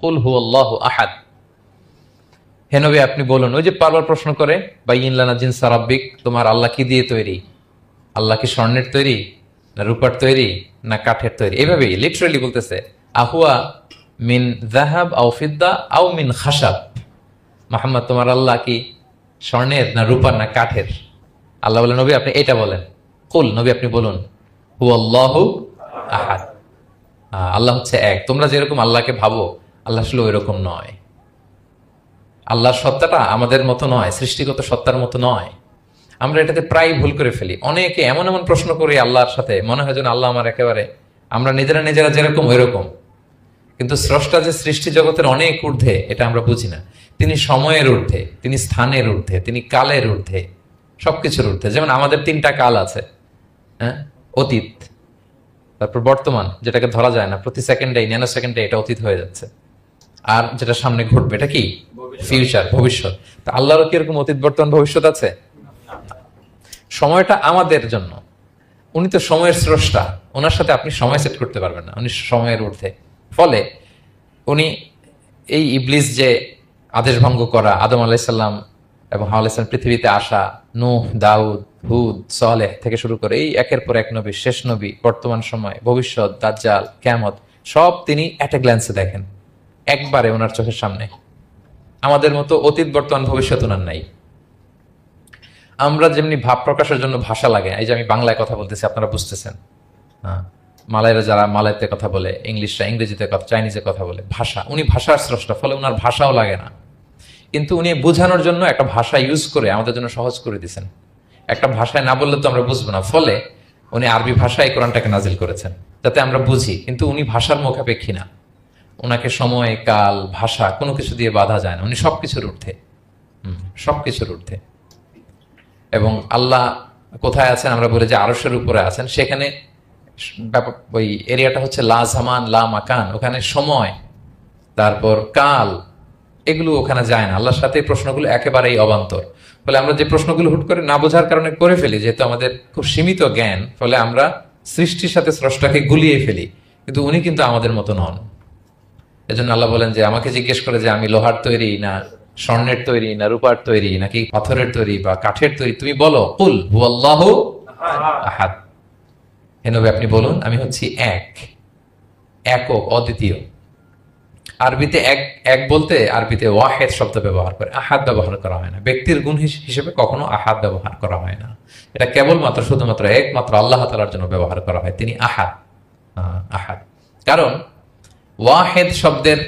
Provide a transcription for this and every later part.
কুল হুয়াল্লাহু আহাদ। হে নবী আপনি বলুন, ওই যে বারবার প্রশ্ন করে বাইয়িন লানা জিনসা রাব্বিক, তোমার আল্লাহ কি দিয়ে তৈরি? আল্লাহ কি স্বর্ণের তৈরি, না রূপার তৈরি, না কাঠের তৈরি? এইভাবেই লিটারালি বলতেছে আহুয়া মিন যাহাব আও ফিদ্দা আও মিন খাশাব। মুহাম্মদ তোমার আল্লাহ কি স্বর্ণের, না রূপার, না কাঠের? আল্লাহ বলেন নবী আপনি এটা বলেন। কুল, নবী আপনি বলুন হুয়াল্লাহু আহাদ, আল্লাহ হচ্ছে এক। তোমরা যেরকম আল্লাহকে ভাবো আল্লাহ আসলে ওই রকম নয়। আল্লাহর সত্তাটা আমাদের মতো নয়, সৃষ্টিগত সত্তার মতো নয়। আমরা এটাতে প্রায় ভুল করে ফেলি। অনেকে এমন এমন প্রশ্ন করি আল্লাহর সাথে, মনে হয় যেন আল্লাহ আমার একেবারে, আমরা নিজেরা নিজেরা যেরকম ওই রকম। কিন্তু স্রষ্টা যে সৃষ্টি জগতের অনেক ঊর্ধ্বে, এটা আমরা বুঝি না। তিনি সময়ের ঊর্ধ্বে, তিনি স্থানের ঊর্ধ্বে, তিনি কালের ঊর্ধ্বে, সবকিছুর ঊর্ধ্বে। যেমন আমাদের তিনটা কাল আছে, হ্যাঁ, অতীত, তারপর বর্তমান যেটাকে ধরা যায় না, প্রতি সেকেন্ডে ন্যানো সেকেন্ডে এটা অতীত হয়ে যাচ্ছে, আর যেটা সামনে ঘটবে এটা কি ফিউচার, ভবিষ্যৎ। তা আল্লাহরও কি এরকম অতীত বর্তমান ভবিষ্যৎ আছে? সময়টা আমাদের জন্য, উনি তো সময়ের স্রষ্টা, ওনার সাথে আপনি সময় সেট করতে পারবেন না, উনি সময়ের ঊর্ধ্বে। ফলে উনি এই ইবলিস যে আদেশ ভঙ্গ করা, আদম আলাইসাল্লাম এবং হাওয়া আলাইসাল্লাম পৃথিবীতে আসা, নূহ, দাউদ, হুদ, সালেহ থেকে শুরু করে এই একের পর এক নবী, শেষ নবী, বর্তমান সময়, ভবিষ্যৎ, দাজ্জাল, কিয়ামত, সব তিনি অ্যাট এ গ্ল্যান্সে দেখেন, একবারে ওনার চোখের সামনে। আমাদের মতো অতীত বর্তমান ভবিষ্যৎ ওনার নাই। আমরা যেমনি ভাব প্রকাশের জন্য ভাষা লাগে, এই যে আমি বাংলায় কথা বলতেছি আপনারা বুঝতেছেন, হ্যাঁ, মালাইরা যারা মালাইতে কথা বলে, ইংলিশরা ইংরেজিতে কথা, চাইনিজে কথা বলে, ভাষা, উনি ভাষার স্রষ্টা, ফলে ওনার ভাষাও লাগে না। কিন্তু উনি বোঝানোর জন্য একটা ভাষা ইউজ করে আমাদের জন্য সহজ করে দিয়েছেন। একটা ভাষায় না বললে তো আমরা বুঝবো না, ফলে উনি আরবি ভাষায় কোরআনটাকে নাজিল করেছেন যাতে আমরা বুঝি। কিন্তু উনি ভাষার মুখাপেক্ষী না, ওনাকে সময়, কাল, ভাষা কোনো কিছু দিয়ে বাধা যায় না, উনি সবকিছুর ঊর্ধ্বে, সবকিছুর ঊর্ধ্বে। এবং আল্লাহ কোথায় আছেন আমরা বলি যে আরশের উপরে আছেন, সেখানে ওই এরিয়াটা হচ্ছে লা জামান লা মাকান, ওখানে সময়, তারপর কাল, এগুলো ওখানে যায় না। আল্লাহর সাথে এই প্রশ্নগুলো একেবারেই অবান্তর। ফলে আমরা যে প্রশ্নগুলো হুট করে না বোঝার কারণে করে ফেলি, যেহেতু আমাদের খুব সীমিত জ্ঞান, ফলে আমরা সৃষ্টির সাথে স্রষ্টাকে গুলিয়ে ফেলি। কিন্তু উনি কিন্তু আমাদের মতো নন। এজন্য আল্লাহ বলেন যে আমাকে জিজ্ঞেস করে যে আমি লোহার তৈরি, না স্বর্ণের তৈরি, না রূপার তৈরি, নাকি পাথরের তৈরি বা কাঠের তৈরি, তুমি বলো কুল হুয়াল্লাহু আহাদ। হে নবী আপনি বলুন আমি হচ্ছি এক, একক, অদ্বিতীয়। আরবিতে এক, এক বলতে আরবিতে ওয়াহেদ শব্দ ব্যবহার করে, আহাদ ব্যবহার করা হয় না। ব্যক্তির গুণ হিসেবে কখনো আহাদ ব্যবহার করা হয় না। এটা কেবলমাত্র শুধুমাত্র একমাত্র আল্লাহ তাআলার জন্য ব্যবহার করা হয়, তিনি আহাদ। আহাদ কারণ ওয়াহেদ শব্দের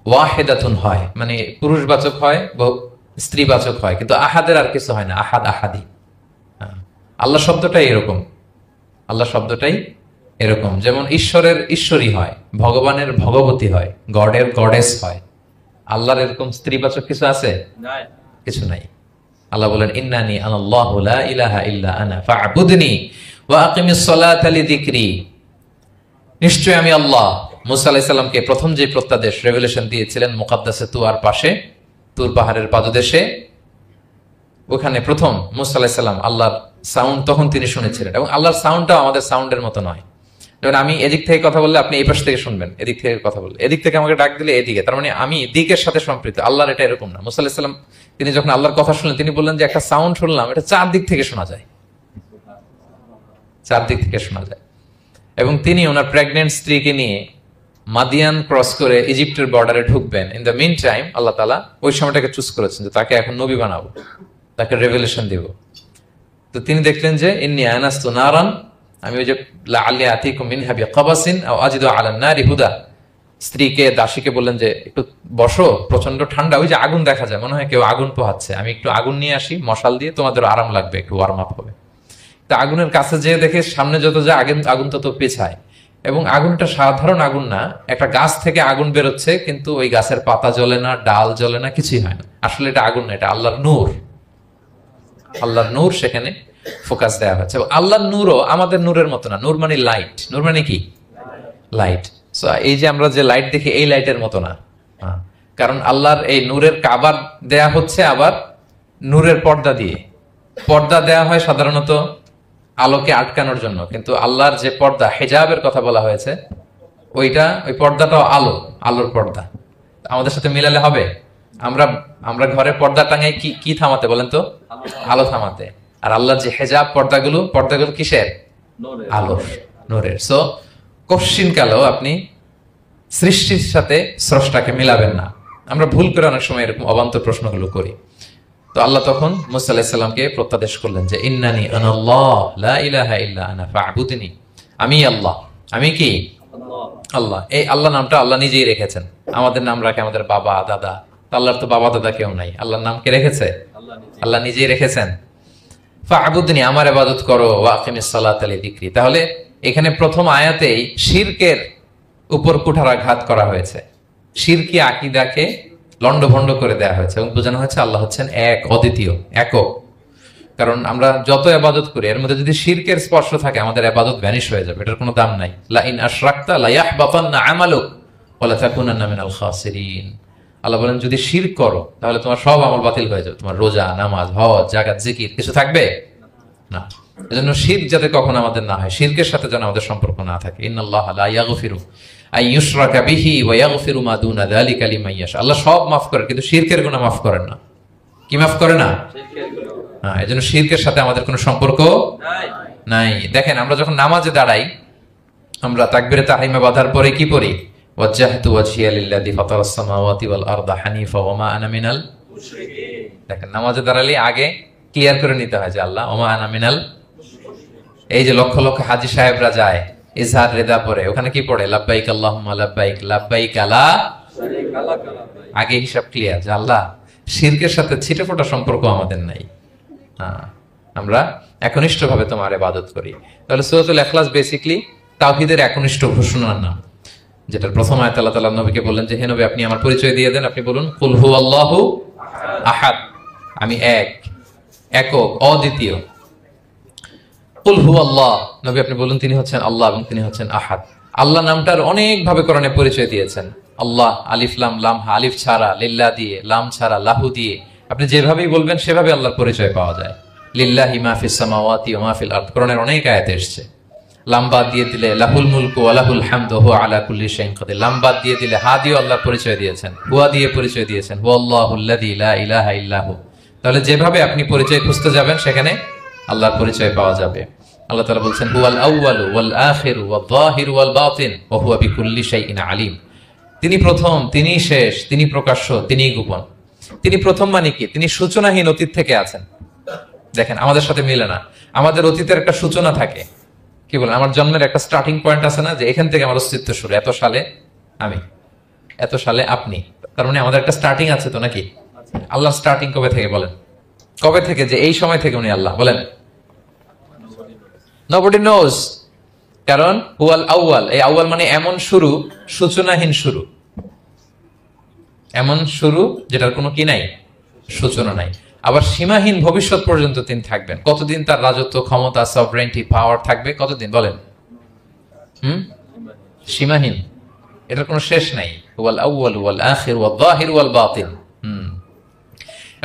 ওয়াহেদাতুন হয়, মানে পুরুষবাচক হয়, স্ত্রীবাচক হয়, কিন্তু আহাদের আর কিছু হয় না, আহাদ আহাদি। আল্লাহ শব্দটাই এরকম, আল্লাহ শব্দটাই এরকম। যেমন ঈশ্বরের ঈশ্বরী হয়, ভগবানের ভগবতী হয়, গডের গডেস হয়। আল্লাহর এরকম স্ত্রীবাচক কিছু আছে? কিছু নাই। আল্লাহ বলেন ইন্নানি আনাল্লাহু লা ইলাহা ইল্লা আনা ফা'বুদনি ওয়া আকিমিস সালাতা লিযিকরি। নিশ্চয় আমি আল্লাহ। মুসা আলাইহিস সালামকে প্রথম যে প্রত্যাদেশ রেভেলেশন দিয়েছিলেন মুকাদ্দাসে তুয়ার পাশে, তুর পাহাড়ের পাদদেশে, ওখানে প্রথম মুসা আলাইহিস সালাম আল্লাহর সাউন্ড তখন তিনি শুনেছিলেন। এবং আল্লাহর সাউন্ডটাও আমাদের সাউন্ডের মতো নয়। যেমন আমি এদিক থেকে কথা বললে আপনি এই পাশ থেকে শুনবেন, এদিক থেকে কথা বললে, এদিক থেকে আমাকে ডাক দিলে এদিকে, তার মানে আমি দিকের সাথে সম্পৃক্ত। আল্লাহর এটা এরকম না। মুসা আলাইহিস সালাম তিনি যখন আল্লাহর কথা শুনলেন, তিনি বললেন যে একটা সাউন্ড শুনলাম, এটা চারদিক থেকে শোনা যায়, চারদিক থেকে শোনা যায়। এবং তিনি ওনার প্রেগনেন্ট স্ত্রীকে নিয়ে মাদিয়ান ক্রস করে ইজিপ্টের বর্ডারে ঢুকবেন। ইন দ্য মিন টাইম আল্লাহ তাআলা ওই সময়টাকে চুজ করেছেন যে তাকে এখন নবী বানাবো, তাকে রেভেলেশন দিব। তো তিনি দেখলেন যে ইন্নী আনাস্তু নারান, আমি ওই যে লাআল্লি আতিকুম মিনহা বিকাবাসিন আও আজিদু আলান নারি হুদা, স্ত্রীকে, দাসীকে বললেন যে একটু বসো, প্রচন্ড ঠান্ডা, ওই যে আগুন দেখা যায়, মনে হয় কেউ আগুন পোহাচ্ছে, আমি একটু আগুন নিয়ে আসি মশাল দিয়ে, তোমাদের আরাম লাগবে, একটু ওয়ার্ম আপ হবে। তা আগুনের কাছে যেয়ে দেখে সামনে যত যায় আগুন তত পেছায়। এবং আগুনটা সাধারণ আগুন না, একটা গাছ থেকে আগুন বেরোচ্ছে, কিন্তু ওই গাছের পাতা জ্বলে না, ডাল জ্বলে না, কিছুই হয় না। আসলে এটা আগুন না, এটা আল্লাহর নূর। আল্লাহর নূর সেখানে ফোকাস দেওয়া হচ্ছে। আল্লাহর নূরও আমাদের নূরের মতো না। নূর মানে লাইট, নূর মানে কি লাইট। সো এই যে আমরা যে লাইট দেখি, এই লাইটের মতো না। কারণ আল্লাহর এই নূরের কাবার দেয়া হচ্ছে আবার নূরের পর্দা দিয়ে। পর্দা দেয়া হয় সাধারণত আলোকে আটকানোর জন্য, কিন্তু আল্লাহর যে পর্দা, হেজাবের কথা বলা হয়েছে, ওই পর্দাটাও আলোর পর্দা। আমাদের সাথে মিলালে হবে? আমরা আমরা ঘরে পর্দা টাঙাই কি কি থামাতে বলেন তো? আলো থামাতে। আর আল্লাহর যে হেজাব পর্দাগুলো কিসের? আলোর, নূরের। সো কোশ্চিন কালেও আপনি সৃষ্টির সাথে স্রষ্টাকে মিলাবেন না। আমরা ভুল করে অনেক সময় এরকম অবান্তর প্রশ্নগুলো করি। তো আল্লাহ তখন মুসা আলাইহিস সালামকে প্রত্যাদেশ করলেন যে ইন্নানি আনাল্লাহ লা ইলাহা ইল্লা আনা ফা'বুদনি, আমি আল্লাহ, আমি কি আল্লাহ। এই আল্লাহ নামটা আল্লাহ নিজেই রেখেছেন। আমাদের নাম রাখে আমাদের বাবা দাদা, আল্লাহর তো বাবা দাদা কেউ নাই। আল্লাহর নাম কে রেখেছে? আল্লাহ নিজেই রেখেছেন। ফা'বুদনি, আমার ইবাদত করো, ওয়া আকিমিস সালাতা লিযিকরি। তাহলে এখানে প্রথম আয়াতেই শিরকের উপর কুঠারাঘাত করা হয়েছে, শিরকি আকীদাকে লন্ডভন্ড করে দেয়া হয়েছে এবং বোঝানো হয়েছে আল্লাহ হচ্ছেন এক, অদ্বিতীয়, একক। কারণ আমরা যত ইবাদত করি এর মধ্যে যদি শিরকের স্পর্শ থাকে আমাদের ইবাদত ভ্যানিশ হয়ে যাবে, এটার কোনো দাম নাই। লা ইন আশরাকতা লা ইয়াহবাতান্না আমালুক ওয়া লা তাকুনান্না মিনাল খাসিরিন। আল্লাহ বলেন যদি শিরক করো তাহলে তোমার সব আমল বাতিল হয়ে যাবে, তোমার রোজা, নামাজ, হজ, যাকাত, জিকির কিছু থাকবে না। এজন্য শিরক যাতে কখনো আমাদের না হয়, শিরকের সাথে যেন আমাদের সম্পর্ক না থাকে। ইন্নাল্লাহা লা ইয়াগফিরু আন ইউশরাকা বিহি ওয়া ইয়াগফিরু মা দুনা যালিকা লিমান ইয়াশা। আল্লাহ সব মাফ করেন কিন্তু শিরকের গুনাহ মাফ করেন না। কি মাফ করে না? হ্যাঁ, এজন্য শিরকের সাথে আমাদের কোনো সম্পর্ক নাই। দেখেন আমরা যখন নামাজে দাঁড়াই, আমরা তাকবীরে তাহরিমা বাঁধার পরে কি পড়ি? ওয়াজ্জাহতু ওয়াজহিয়া লিল্লাযী ফাতারাস সামাওয়াতি ওয়াল আরদা হানিফা ওয়া মা আনা মিনাল মুশরিকিন। দেখেন নামাজে দাঁড়ালে আগে ক্লিয়ার করে নিতে হয় যে আল্লাহ ওয়া মা আনা মিনাল। এই যে লক্ষ লক্ষ হাজী সাহেবরা যায় ইজহার রিদা পড়ে, ওখানে কি পড়ে? লাব্বাইক আল্লাহুম্মা লাব্বাইক লাব্বাইক লা শারীকা লাক। আগে হিসাব ক্লিয়ার যে আল্লাহ শিরকের সাথে ছিটেফোঁটা সম্পর্ক আমাদের নাই। আমরা একনিষ্ঠভাবে তোমার ইবাদত করি। তাহলে সূরাতুল ইখলাস বেসিক্যালি তাওহীদের একনিষ্ঠ ঘোষণার নাম, যেটার প্রথম আয়াত আল্লাহ তাআলা নবীকে বললেন যে হে নবী আপনি আমার পরিচয় দিয়ে দেন। আপনি বলুন কুল হুয়াল্লাহু আহাদ, আমি এক, একক, অদ্বিতীয়। কুল হুয়াল্লাহ, নবী আপনি বলুন তিনি হচ্ছেন আল্লাহ এবং তিনি হচ্ছেন আহাদ। আল্লাহ নামটার অনেক ভাবে কোরআনে পরিচয় দিয়েছেন। আল্লাহ আলিফ লাম লাম, আলিফ ছাড়া, লিল্লাহ দিয়ে, লাম ছাড়া, লাহু দিয়ে, আপনি যেভাবেই বলবেন সেভাবে আল্লাহর পরিচয় পাওয়া যায়। লিল্লাহি মা ফিস সামাওয়াতি ওয়া মা ফিল আরদ, কোরআনের অনেক আয়াতে এসেছে। লাম বাদ দিয়ে দিলে লাহুল মুলকু ওয়া লাহুল হামদু ওয়া হুয়া আলা কুল্লি শাইইন কাদির। লাম বাদ দিয়ে দিলে হা দিয়ে আল্লাহর পরিচয় দিয়েছেন, হুয়া দিয়ে পরিচয় দিয়েছেন, হুয়াল্লাহুল্লাযী লা ইলাহা ইল্লাহু। তাহলে যেভাবে আপনি পরিচয় খুঁজতে যাবেন সেখানে আল্লাহর পরিচয় পাওয়া যাবে। আল্লাহ তাআলা বলছেন হুয়াল আউয়ালু ওয়াল আখিরু ওয়াল যাহিরু ওয়াল বাতিন ওয়া হুয়া বিকুল্লি শাইইন আলিম। তিনি প্রথম, তিনি শেষ, তিনি প্রকাশ্য, তিনি গোপন। তিনি প্রথম মানে কি? তিনি সূচনাহীন অতীত থেকে আছেন। দেখেন আমাদের সাথে মিলে না। আমাদের অতীতের একটা সূচনা থাকে, কি বলেন, আমার জন্মের একটা স্টার্টিং পয়েন্ট আছে না, যে এখান থেকে আমার অস্তিত্ব শুরু, এত সালে আমি, এত সালে আপনি। তার মানে আমাদের একটা স্টার্টিং আছে তো নাকি? আল্লাহ স্টার্টিং কবে থেকে বলেন? কবে থেকে? যে এই সময় থেকে উনি আল্লাহ বলেন? Nobody knows, কারণ হুয়াল আউয়াল, এই আউয়াল মানে এমন শুরু, সূচনাহীন শুরু, এমন শুরু যেটার কোনো কি নাই, সূচনা নাই। আবার সীমাহীন ভবিষ্যৎ পর্যন্ত তিনি থাকবেন। কতদিন তার রাজত্ব, ক্ষমতা, সভরেন্টি, পাওয়ার থাকবে? কতদিন বলেন? সীমাহীন, এটার কোনো শেষ নাই। হুয়াল আউয়াল ওয়াল আখির ওয়াল যাহির ওয়াল বাতিন।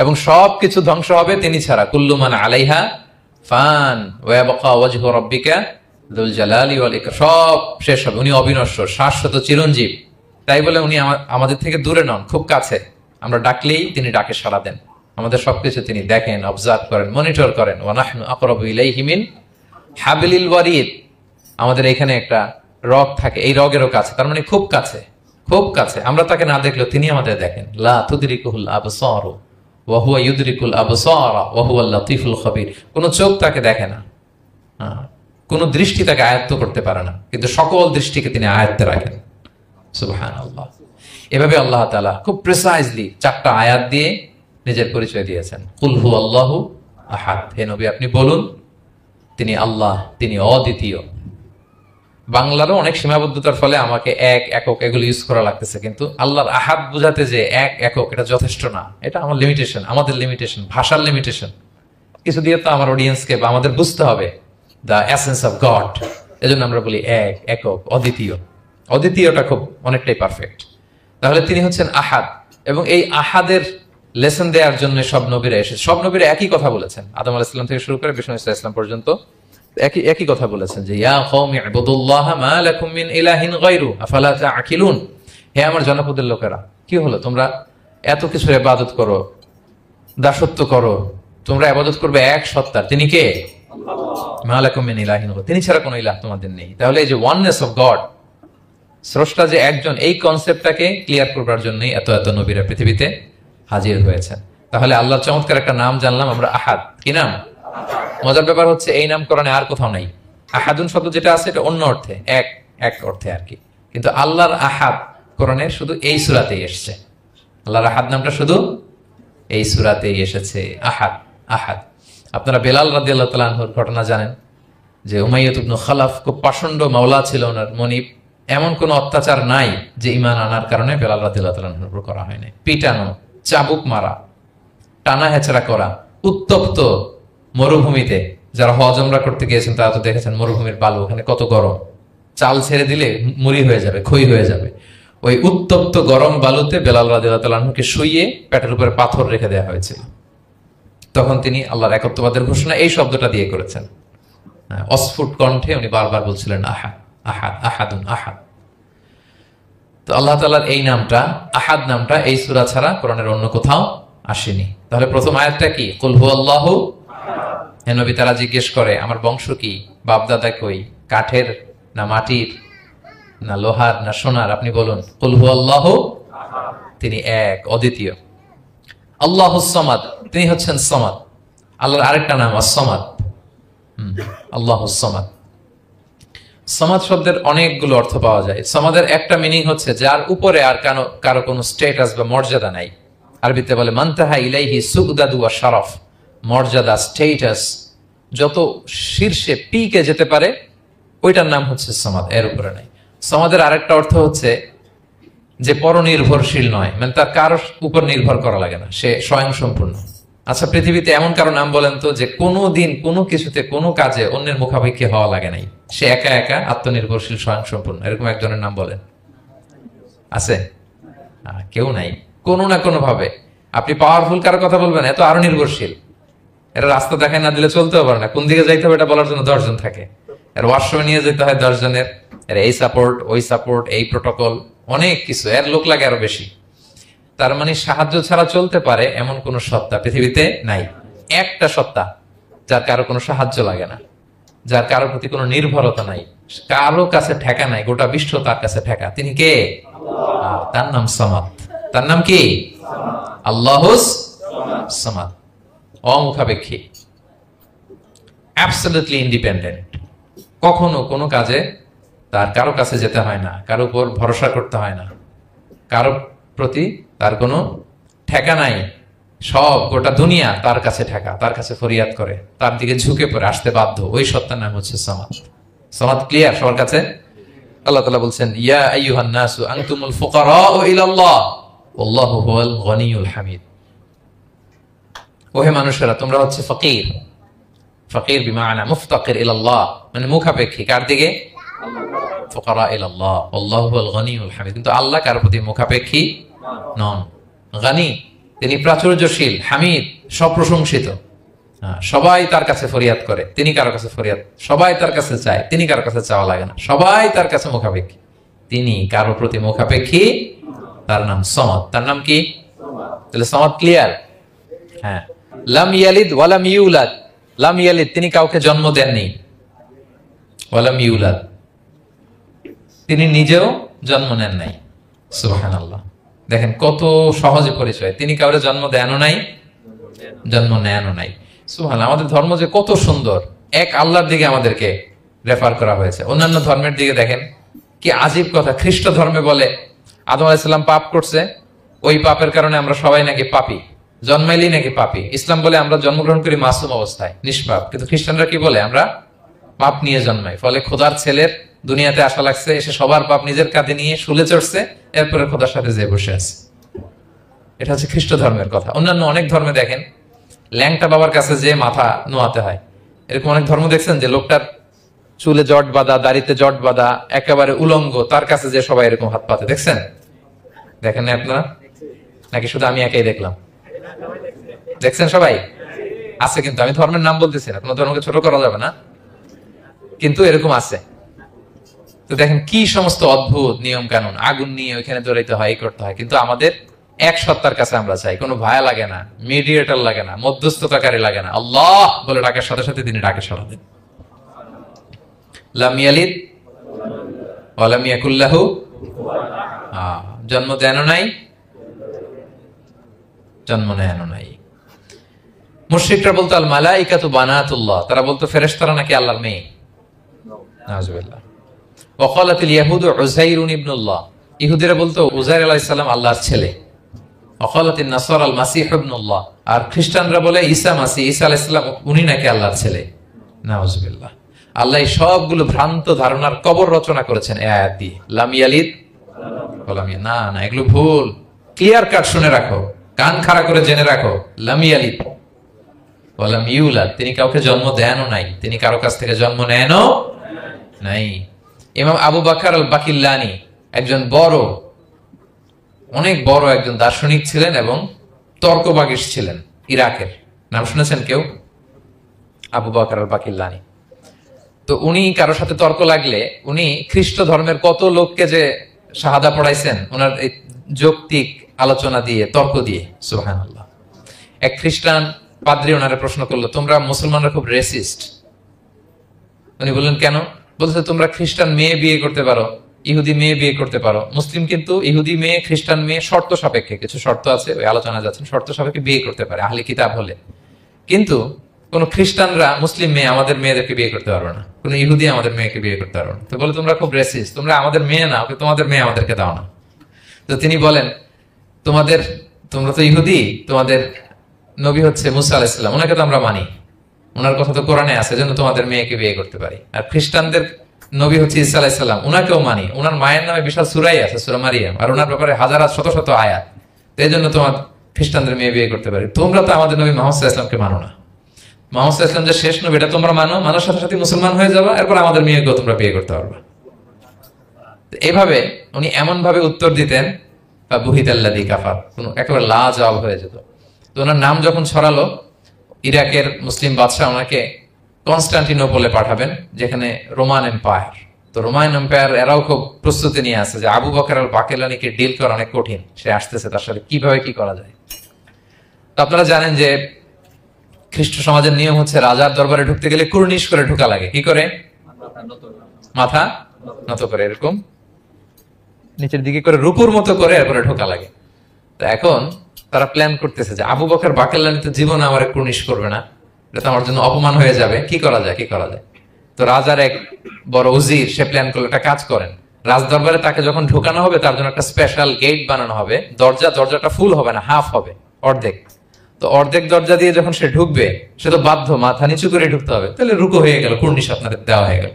এবং সবকিছু ধ্বংস হবে তিনি ছাড়া। কুল্লু মান আলাইহা ফান ওয়া ইয়াবকা ওয়াজহু রাব্বিকা যুল জালালি ওয়াল ইকরাম। সব শেষ হবে, উনি অবিনশ্বর, শাশ্বত, চিরঞ্জীব। তাই বলে উনি আমাদের থেকে দূরে নন, খুব কাছে। আমরা ডাকলেই তিনি ডাকে সাড়া দেন। আমাদের সবকিছু তিনি দেখেন, অবজার্ভ করেন, মনিটর করেন। ওয়া নাহনু আকরাবু ইলাইহি মিন হাবলিল ওয়ারিদ। আমাদের এখানে একটা রগ থাকে, এই রগেরও কাছে, তার মানে খুব কাছে, খুব কাছে। আমরা তাকে না দেখলেও তিনি আমাদের দেখেন। লা তুদরিকুহুল আবসারু ওয়া হুয়া ইউদরিকুল আবসারা ওয়া হুয়াল লাতীফুল খবীর। কোনো চোখ তাকে দেখে না, কোন দৃষ্টি তাকে আয়ত্ত করতে পারে না, কিন্তু সকল দৃষ্টিকে তিনি আয়ত্তে রাখেন। সুবহানাল্লাহ। এভাবে আল্লাহ তাআলা খুব প্রিসাইজলি 4টা আয়াত দিয়ে নিজের পরিচয় দিয়েছেন। কুল হুয়াল্লাহু আহাদ, হে নবী আপনি বলুন তিনি আল্লাহ, তিনি অদ্বিতীয়। বাংলারও অনেক সীমাবদ্ধতার ফলে আমাকে এক, একক এগুলো ইউজ করা লাগতেছে, কিন্তু আল্লাহর আহাদ বোঝাতে যে এক, একক, এটা যথেষ্ট না। এটা আমার লিমিটেশন, আমাদের লিমিটেশন, ভাষার লিমিটেশন। কিছু দিয়ে তো আমার অডিয়েন্সকে বা আমাদের বুঝতে হবে দ্য এসেন্স অফ গড। এজন্য আমরা বলি এক, একক, অদ্বিতীয়। অদ্বিতীয়টা খুব অনেকটাই পারফেক্ট। তাহলে তিনি হচ্ছেন আহাদ, এবং এই আহাদের লেসন দেওয়ার জন্য সব নবীরা এসেছে। সব নবীরা একই কথা বলেছেন, আদম আলাইহিস সালাম থেকে শুরু করে বিষ্ণু আলাইহিস সালাম পর্যন্ত একই কথা বলেছেন যে ইয়া কওমি ইবুদুল্লাহ মা লাকুম মিন ইলাহিন গায়রু আফালা তাআকিলুন। হে আমার জনপদের লোকেরা, কি হলো, তোমরা এত কিছুর ইবাদত করো, দাসত্ব করো, তোমরা ইবাদত করবে এক সত্তার, তিনি কে? মা লাকুম মিন ইলাহিন গায়রুহু, তিনি ছাড়া কোনো ইলাহ তোমাদের নেই। তাহলে এই যে ওয়াননেস অফ গড, স্রষ্টা যে একজন, এই কনসেপ্টটাকে ক্লিয়ার করবার জন্যই এত এত নবীরা পৃথিবীতে হাজির হয়েছেন। তাহলে আল্লাহর চমৎকার একটা নাম জানলাম আমরা, আহাদ। কি নাম? মজার ব্যাপার হচ্ছে এই নাম কোরআনে আর কোথাও নাই। আহাদুন শব্দ যেটা আছে এটা অন্য অর্থে, এক এক অর্থে আর কি, কিন্তু আল্লাহর আহাদ কোরআনের শুধু এই সূরাতেই এসেছে। আল্লাহর আহাদ নামটা শুধু এই সূরাতেই এসেছে, আহাদ আহাদ। আপনারা বেলাল রাদিয়াল্লাহু তাআলা আনহুর ঘটনা জানেন যে উমাইয়াত ইবনে খালাফ খুব পাষণ্ড মাওলা ছিল ওনার, মনিব। এমন কোন অত্যাচার নাই যে ঈমান আনার কারণে বেলাল রাদিয়াল্লাহু তাআলা আনহুর উপর করা হয়নি। পিটানো, চাবুক মারা, টানা হেচড়া করা, উত্তপ্ত মরুভূমিতে, যারা হজ উমরা করতে গিয়েছেন তারা তো দেখেছেন মরুভূমির বালু, ওখানে কত গরম, চাল ছেড়ে দিলে মুড়ি হয়ে যাবে, খই হয়ে যাবে। ওই উত্তপ্ত গরম বালুতে বেলাল রাদিয়াল্লাহু তাআলা আনহুকে শুইয়ে পেটের উপরে পাথর রেখে দেওয়া হয়েছিল। তখন তিনি আল্লাহর একত্ববাদের ঘোষণা এই শব্দটা দিয়ে করেছেন। অস্ফুট কণ্ঠে উনি বারবার বলছিলেন আহাদ আহাদ আহাদুন আহাদ। তো আল্লাহ তাআলার এই নামটা, আহাদ নামটা, এই সূরা ছাড়া কোরআনের অন্য কোথাও আসেনি। তাহলে প্রথম আয়াতটা কি? কুল হুয়াল্লাহু। হে নবী, তারা জিজ্ঞেস করে আমার বংশ কি, বাপদাদা কই, কাঠের না মাটির না লোহার না সোনার? আপনি বলুন কুল হুয়াল্লাহু, তিনি এক, অদ্বিতীয়। আল্লাহুস সামাদ, তিনি হচ্ছেন সামাদ। আল্লাহর আরেকটা নাম আস-সামাদ, আল্লাহুস সামাদ। সামাদ শব্দের অনেকগুলো অর্থ পাওয়া যায়। সামাদের একটা মিনিং হচ্ছে যার উপরে আর কারো কোনো স্ট্যাটাস বা মর্যাদা নাই। আরবিতে বলে মানতাহা ইলাইহি সুগদাদু ওয়া শারাফ, মর্যাদা, স্ট্যাটাস যত শীর্ষে পিকে যেতে পারে ওইটার নাম হচ্ছে সামাদ, এর উপরে নাই। সামাদের আরেকটা অর্থ হচ্ছে যে পরনির্ভরশীল নয়, মানে তার কারোর উপর নির্ভর করা লাগে না, সে স্বয়ং সম্পূর্ণ। আচ্ছা, পৃথিবীতে এমন কারো নাম বলেন তো যে কোনো দিন কোনো কিছুতে কোনো কাজে অন্যের মুখাপেক্ষী হওয়া লাগে নাই, সে একা একা আত্মনির্ভরশীল স্বয়ং সম্পূর্ণ, এরকম একজনের নাম বলেন? আছে? কেউ নাই। কোনো না কোনো ভাবে আপনি পাওয়ারফুল কারো কথা বলবেন, এত আরো নির্ভরশীল, এরা রাস্তা দেখায় না দিলে চলতেও পারে না, কোন দিকে যাইতে হবে এটা বলার জন্য 10 জন থাকে, এর ওয়াশরুমে নিয়ে যেতে হয় 10 জনের, এর এই সাপোর্ট ওই সাপোর্ট এই প্রোটোকল অনেক কিছু, এর লোক লাগে আরো বেশি। তার মানে সাহায্য ছাড়া চলতে পারে এমন কোন সত্তা পৃথিবীতে নাই। একটা সত্তা যার কারো কোনো সাহায্য লাগে না, যার কারোর প্রতি কোনো নির্ভরতা নাই, কারো কাছে ঠেকা নাই, গোটা বিশ্ব তার কাছে ঠেকা, তিনি কে? তার নাম সামাদ। তার নাম কি? আল্লাহুস সামাদ, অমুখাপেক্ষী, অ্যাবসলিউটলি ইন্ডিপেন্ডেন্ট। কখনো কোনো কাজে তার কারো কাছে যেতে হয় না, কারো উপর ভরসা করতে হয় না, কারো প্রতি তার কোনো ঠেকা নাই। সব গোটা দুনিয়া তার কাছে ঠেকা, তার কাছে ফরিয়াদ করে, তার দিকে ঝুঁকে পড়ে আসতে বাধ্য, ওই সত্তার নাম হচ্ছে সামাদ। সামাদ ক্লিয়ার সবার কাছে? আল্লাহ তাআলা বলছেন ইয়া আইয়ুহান নাসু আনতুমুল ফুকারাউ ইলাল্লাহ ওয়াল্লাহু হুয়াল গনিয়ুল হামিদ। ওহে মানুষেরা, তোমরা হচ্ছে ফকির। ফকির বিমানা মুফতাকির ইলাল্লাহ, মানে মুখাপেক্ষী কার দিকে? ফুকারা ইলাল্লাহ ওয়াল্লাহু হুয়াল গনিয়ুল হামিদ। কিন্তু আল্লাহ কারোর প্রতি মুখাপেক্ষী নন। গনি, তিনি প্রাচুর্যশীল, হামিদ, সপ্রশংসিত। সবাই তার কাছে ফরিয়াদ করে, তিনি কারো কাছে ফরিয়াদ, সবাই তার কাছে চায়, তিনি কারো কাছে চাওয়া লাগে না, সবাই তার কাছে মুখাপেক্ষী, তিনি কারো প্রতি মুখাপেক্ষী। তার নাম সামাদ। তার নাম কি? তাহলে সামাদ ক্লিয়ার? হ্যাঁ। লাম ইয়ালিদ ওয়ালাম ইউলাদ, লাম ইয়ালিদ, তিনি কাউকে জন্ম দেননি, ওয়ালাম ইউলাদ, তিনি নিজেও জন্ম নেন নাই। সুবহানাল্লাহ, দেখেন কত সহজে পরিচয়, তিনি কাউকে জন্ম দেনও নাই, জন্ম নেনও নাই। সুবহানাল্লাহ, আমাদের ধর্ম যে কত সুন্দর, এক আল্লাহর দিকে আমাদেরকে রেফার করা হয়েছে। অন্যান্য ধর্মের দিকে দেখেন কি আজীব কথা, খ্রিস্ট ধর্মে বলে আদম আলাইহিস সালাম পাপ করছে, ওই পাপের কারণে আমরা সবাই নাকি পাপী, জন্মাইলেই নাকি পাপী। ইসলাম বলে আমরা জন্মগ্রহণ করি মাসুম অবস্থায়, নিষ্পাপ। কিন্তু খ্রিস্টানরা কি বলে? আমরা পাপ নিয়ে জন্মাই, ফলে খোদার ছেলের দুনিয়াতে আসা লাগছে, এসে সবার পাপ নিজের কাঁধে নিয়ে শুলে চড়ছে, এরপরে খোদার সাথে যে বসে আছে। এটা হচ্ছে খ্রিস্ট ধর্মের কথা। অন্যান্য অনেক ধর্মে দেখেন ল্যাংটা বাবার কাছে যে মাথা নোয়াতে হয়, এরকম অনেক ধর্ম দেখছেন যে লোকটার চুলে জট বাঁধা, দাড়িতে জট বাঁধা, একেবারে উলঙ্গ, তার কাছে যে সবাই এরকম হাত পাতে, দেখছেন? দেখেন না আপনারা? নাকি শুধু আমি একাই দেখলাম? দেখছেন সবাই? আছে, কিন্তু আমি ধর্মের নাম বলতেছি না, কোনো ধর্মকে ছোট করা যাবে না, কিন্তু এরকম আছে। তো দেখেন কি সমস্ত অদ্ভুত নিয়ম কানুন, আগুন নিয়ে ওইখানে দৌড়াইতে হয়, এই করতে হয়। কিন্তু আমাদের এক সত্তার কাছে আমরা চাই, কোনো ভায়া লাগে না, মিডিয়েটর লাগে না, মধ্যস্থতাকারী লাগে না, আল্লাহ বলে ডাকার সাথে সাথে তিনি ডাকে সাড়া দেন। লাম ইয়ালিদ ওয়া লাম ইয়াকুল লাহু, জন্ম দেনও নাই, জন্ম নেনও নাই। মুশরিকরা বলতো আল মালাইকাতু বানাতুল্লাহ, তারা বলতো ফেরেশতারা নাকি আল্লাহর মেয়ে। নাউযুবিল্লাহ। ওয়া ক্বালাতিল ইয়াহুদু উযাইরুন ইবনুল্লাহ, ইহুদিরা বলতো উযাইর আলাইহিস সালাম আল্লাহর ছেলে। ওয়া ক্বালাতিন নাসারা আল মাসীহ ইবনুল্লাহ, আর খ্রিস্টানরা বলে ঈসা মাসীহ, ঈসা আলাইহিস সালাম উনি নাকি আল্লাহর ছেলে। নাউযুবিল্লাহ। আল্লাহ এই সবগুলো ভ্রান্ত ধারণার কবর রচনা করেছেন এই আয়াত দিয়ে। লাম ইয়ালিদ ওয়া লাম ইউলাদ, না না, এগুলো ভুল। ক্লিয়ার কাট শুনে রাখো, কান খাড়া করে জেনে রাখো। লাম ইয়ালিদ ওয়া লাম ইউলাদ, তিনি কাউকে জন্ম দেনও নাই, তিনি কারো কাছ থেকে জন্ম নেনও নাই। ইমাম আবু বকর আল বাকিল্লানি একজন বড়, অনেক বড় একজন দার্শনিক ছিলেন এবং তর্কবাগীশ ছিলেন, ইরাকের। নাম শুনেছেন কেউ? আবু বকর আল বাকিল্লানি। তো উনি কারো সাথে তর্ক লাগলে উনি খ্রিস্ট ধর্মের কত লোককে যে শাহাদা পড়াইছেন ওনার এই যৌক্তিক আলোচনা দিয়ে, তর্ক দিয়ে। সুবহানাল্লাহ। এক খ্রিস্টান পাদ্রী ওনারে প্রশ্ন করলো, তোমরা মুসলমানরা খুব রেসিস্ট। উনি বললেন কেন? বলছে তোমরা খ্রিস্টান মেয়ে বিয়ে করতে পারো, ইহুদি মেয়ে বিয়ে করতে পারো, মুসলিম কিন্তু ইহুদি মেয়ে খ্রিস্টান মেয়ে শর্ত সাপেক্ষে, কিছু শর্ত আছে ওই আলোচনা যাচ্ছেন, শর্ত সাপেক্ষে বিয়ে করতে পারে আহলে কিতাব হলে। কিন্তু কোন খ্রিস্টানরা মুসলিম মেয়ে আমাদের মেয়েদেরকে বিয়ে করতে পারবে না, কোন ইহুদি আমাদের মেয়েকে বিয়ে করতে পারবে না। তো বলে তোমরা খুব রেসিস্ট, তোমরা আমাদের মেয়ে না, ওকে তোমাদের মেয়ে আমাদেরকে দাও না। তো তিনি বলেন তোমরা তো ইহুদি, তোমাদের নবী হচ্ছে মুসা আলাইহিস সালাম, ওনাকে তো আমরা মানি, ওনার কথা তো কোরআনে আছে, জন্য তোমাদের মেয়েকে বিয়ে করতে পারি। আর খ্রিস্টানদের নবী হচ্ছে ঈসা আলাইহিস সালাম, ওনাকেও মানি, ওনার মায়ের নামে বিশাল সূরাই আছে, সূরা মারিয়াম, আর ওনার ব্যাপারে হাজার শত শত আয়াত, এই জন্য তোমার খ্রিস্টানদের মেয়ে বিয়ে করতে পারি। তোমরা তো আমাদের নবী মুহাম্মদ সাল্লাল্লাহু আলাইহি ওয়াসাল্লামকে মানো না, মুহাম্মদ সাল্লাল্লাহু আলাইহি ওয়াসাল্লাম যে শেষ নবী এটা তোমরা মানো, মানার সাথে সাথে মুসলমান হয়ে যাবা, এরপর আমাদের মেয়েকেও তোমরা বিয়ে করতে পারবে। এইভাবে উনি এমন ভাবে উত্তর দিতেন, বা বুহিতাল্লাযী কাফার, একেবারে লাজবাব হয়ে যেত। তো ওনার নাম যখন ছড়ালো, ইরাকের মুসলিম বাদশাহ ওনাকে কনস্টান্টিনোপলে পাঠাবেন, যেখানে রোমান এম্পায়ার। তো রোমান এম্পায়ার এরাও খুব প্রস্তুতি নিয়ে আসে যে আবু বকর আল বাকিল্লানিকে ডিল করা অনেক কঠিন, সে আসতেছে, তার সাথে কিভাবে কি করা যায়। তো আপনারা জানেন যে খ্রিস্ট সমাজের নিয়ম হচ্ছে রাজার দরবারে ঢুকতে গেলে কুর্নিশ করে ঢোকা লাগে। কি করে? মাথা নত করে, এরকম নিচের দিকে করে রূপুর মতো করে এরপরে ঢোকা লাগে। তো এখন তারা প্ল্যান করতেছে যে আবু বকর বাকিল্লানি তো জীবনে আমার কুর্নিশ করবে না, এটা তো আমার জন্য অপমান হয়ে যাবে, কি করা যায়। তো রাজার এক বড় উজির সে প্ল্যান করলো, একটা কাজ করেন, রাজ দরবারে তাকে যখন ঢোকানো হবে তার জন্য একটা স্পেশাল গেট বানানো হবে, দরজাটা ফুল হবে না, হাফ হবে, অর্ধেক। তো অর্ধেক দরজা দিয়ে যখন সে ঢুকবে, সে তো বাধ্য মাথা নিচু করে ঢুকতে হবে, তাহলে রুকো হয়ে গেল, কুর্নিশ আপনাদের দেওয়া হয়ে গেল।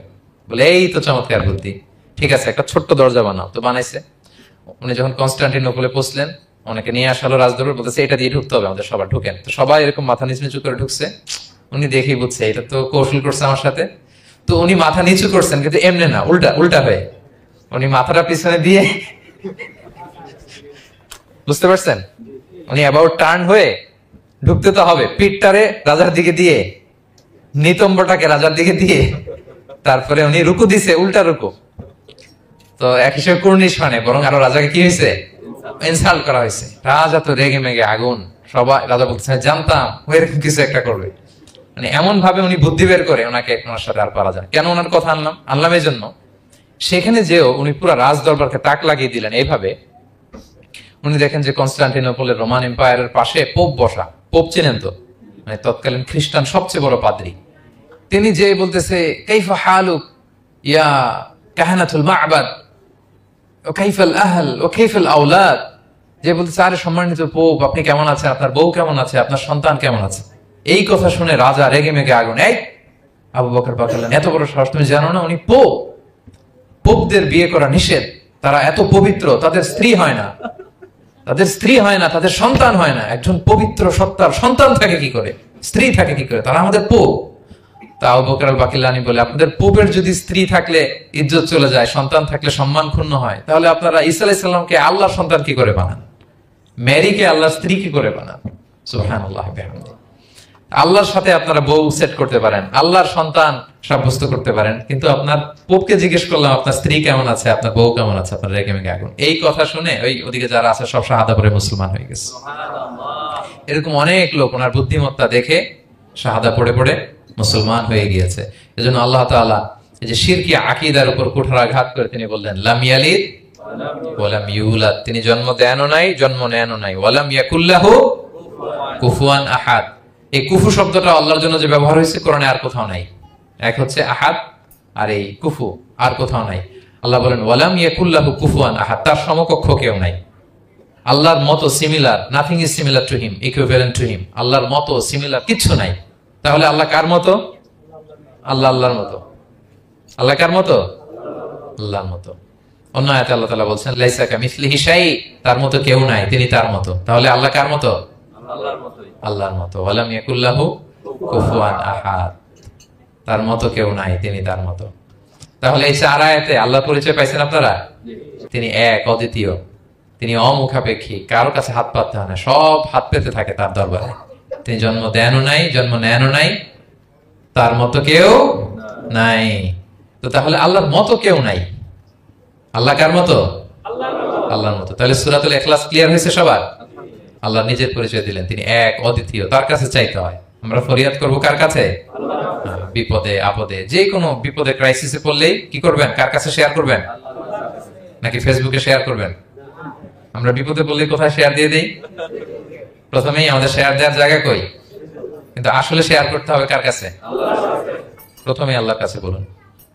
বলে এই তো চমৎকার বুদ্ধি, ঠিক আছে একটা ছোট্ট দরজা বানাও। তো বানাইছে। উনি যখন কনস্টান্টিনোপলে পৌঁছলেন, অনেকে নিয়ে আসালো রাজদরবার, বলতেছে এটা দিয়ে ঢুকতে হবে আমাদের, সবার ঢুকেন। তো সবাই এরকম মাথা নিচু করে ঢুকছে। উনি দেখেই বুঝছে এটা তো কৌশল করছে আমার সাথে। তো উনি মাথা নিচু করছেন, কিন্তু এমনি না, উল্টা হয়ে উনি মাথাটা পিছনে দিয়ে, বুঝতে পারছেন, উনি অ্যাবাউট টার্ন হয়ে ঢুকতে তো হবে, পিঠটারে রাজার দিকে দিয়ে, নিতম্বটাকে রাজার দিকে দিয়ে, তারপরে উনি রুকু দিছে, উল্টা রুকু। তো এক হিসেবে কুর্নিশ মানে, বরং আরো রাজাকে কি হয়েছে, ইনসাল্ট করা হয়েছে। রাজা তো রেগে মেগে আগুন, সবাই রাজা বলতেছে জানতাম এরকম কিছু একটা করবে। মানে এমন ভাবে উনি বুদ্ধি বের করে ওনাকে, ওনার সাথে আর পারা যায়। কেন ওনার কথা আনলাম এই জন্য, সেখানে যেও উনি পুরো রাজ দরবারকে তাক লাগিয়ে দিলেন এইভাবে। উনি দেখেন যে কনস্টান্টিনোপলের রোমান এম্পায়ারের পাশে পোপ বসা, পোপ চেনেন তো, মানে তৎকালীন খ্রিস্টান সবচেয়ে বড় পাদ্রী। তিনি যে বলতেছে কাইফা হালুক ইয়া কাহানাতুল মা'বাদ ও কাইফাল আহল ও কাইফাল আওলাদ, যে বলতেছে আরে সম্মানিত পোপ আপনি কেমন আছেন, আপনার বউ কেমন আছে, আপনার সন্তান কেমন আছে। এই কথা শুনে রাজা রেগে মেগে আগুন, এই আবু বকর বাকিল্লানি এত বড় সাহস, তুমি জানো না উনি পোপ, পোপদের বিয়ে করা নিষেধ, তারা এত পবিত্র, তাদের স্ত্রী হয় না, তাদের সন্তান হয় না। একজন পবিত্র সত্তার সন্তান থাকে কি করে, স্ত্রী থাকে কি করে, তারা আমাদের পোপ। তা আবু বকর আল বাকিল্লানি বলে, আপনাদের পোপের যদি স্ত্রী থাকলে ইজ্জত চলে যায়, সন্তান থাকলে সম্মান ক্ষুণ্ণ হয়, তাহলে আপনারা ঈসা আলাইহিস সালামকে আল্লাহর সন্তান কি করে বানান, মেরিকে আল্লাহর স্ত্রী কি করে বানান। সুবহানাল্লাহ বিহামদিহি। আল্লাহর সাথে আপনারা বউ সেট করতে পারেন, আল্লাহর সন্তান সাব্যস্ত করতে পারেন, কিন্তু আপনার পোপকে জিজ্ঞেস করলাম আপনার স্ত্রী কেমন আছে, আপনার বউ কেমন আছে, আপনার রেগে মেগে আগুন। এই কথা শুনে ওদিকে যারা আছে সব শাহাদা পড়ে মুসলমান হয়ে গেছে। এরকম অনেক লোক ওনার বুদ্ধিমত্তা দেখে শাহাদা পড়ে পড়ে মুসলমান হয়ে গিয়েছে। এজন্য আল্লাহ তাআলা এই যে শিরকি আকীদার উপর কুঠারাঘাত করে তিনি বললেন লাম ইয়ালিদ ওয়া লাম ইউলাদ, তিনি জন্ম দেনও নাই জন্ম নেনও নাই, ওয়া লাম ইয়াকুল লাহু কুফুয়ান আহাদ। এই কুফু শব্দটা আল্লাহর জন্য যে ব্যবহার হয়েছে কোরআনে আর কোথাও নাই। এক হচ্ছে আহাদ আর এই কুফু, আর কোথাও নাই। আল্লাহ বলেন ওয়া লাম ইয়াকুল লাহু কুফুয়ান আহাদ, তার সমকক্ষ কেউ নাই। আল্লাহর মতো similar, nothing is similar to him, equivalent to him. আল্লাহর মতো সিমিলার কিচ্ছু নাই। তাহলে আল্লাহ কার মতো? আল্লাহ আল্লাহর মতো। আল্লাহ কার মতো? আল্লাহর মতো। অন্য আয়াতে আল্লাহ তাআলা বলছেন লাইসা কামিসলিহি শাই, তার মতো কেউ নাই, তিনি তার মতো। তাহলে আল্লাহ কার মতো? আল্লাহর মতোই। আল্লাহর মতো। ওয়া লাম ইয়াকুল লাহু কুফুয়ান আহাদ, তার মতো কেউ নাই, তিনি তার মতো। তাহলে এই চার আয়াতে আল্লাহর পরিচয় পাইছেন আপনারা? তিনি এক, অদ্বিতীয়, তিনি অমুখাপেক্ষী, কারো কাছে হাত পাততে হয় না, সব হাত পেতে থাকে তার দরবারে। তিনি জন্ম দেনও নাই জন্ম নেনও নাই, তার মতো কেউ নাই। তো তাহলে আল্লাহর মতো কেউ নাই। আল্লাহ কার মতো? আল্লাহর মতো। তাহলে সূরাতুল ইখলাস ক্লিয়ার হয়েছে সবার? আল্লাহ নিজের পরিচয় দিলেন, তিনি এক, অদ্বিতীয়, তার কাছে চাইতে হয়। আমরা ফরিয়াদ করব কার কাছে? বিপদে আপদে, যে কোনো বিপদে ক্রাইসিসে পড়লেই কি করবেন? কার কাছে শেয়ার করবেন? নাকি ফেসবুকে শেয়ার করবেন? আমরা বিপদে পড়লে কোথায় শেয়ার দিয়ে দেই? প্রথমেই আমাদের শেয়ার দেওয়ার জায়গা কই? কিন্তু আসলে শেয়ার করতে হবে কার কাছে? প্রথমে আল্লাহর কাছে বলুন।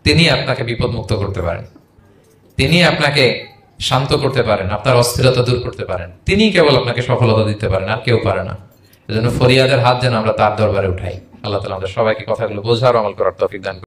তিনি আপনাকে বিপদ মুক্ত করতে পারেন, তিনি আপনাকে শান্ত করতে পারেন, আপনার অস্থিরতা দূর করতে পারেন, তিনি কেবল আপনাকে সফলতা দিতে পারেন, আর কেউ পারে না। এজন্য ফরিয়াদের হাত যেন আমরা তার দরবারে উঠাই। আল্লাহ তাআলা আমাদের সবাইকে কথাগুলো বোঝার আমল করার তৌফিক দান করুন।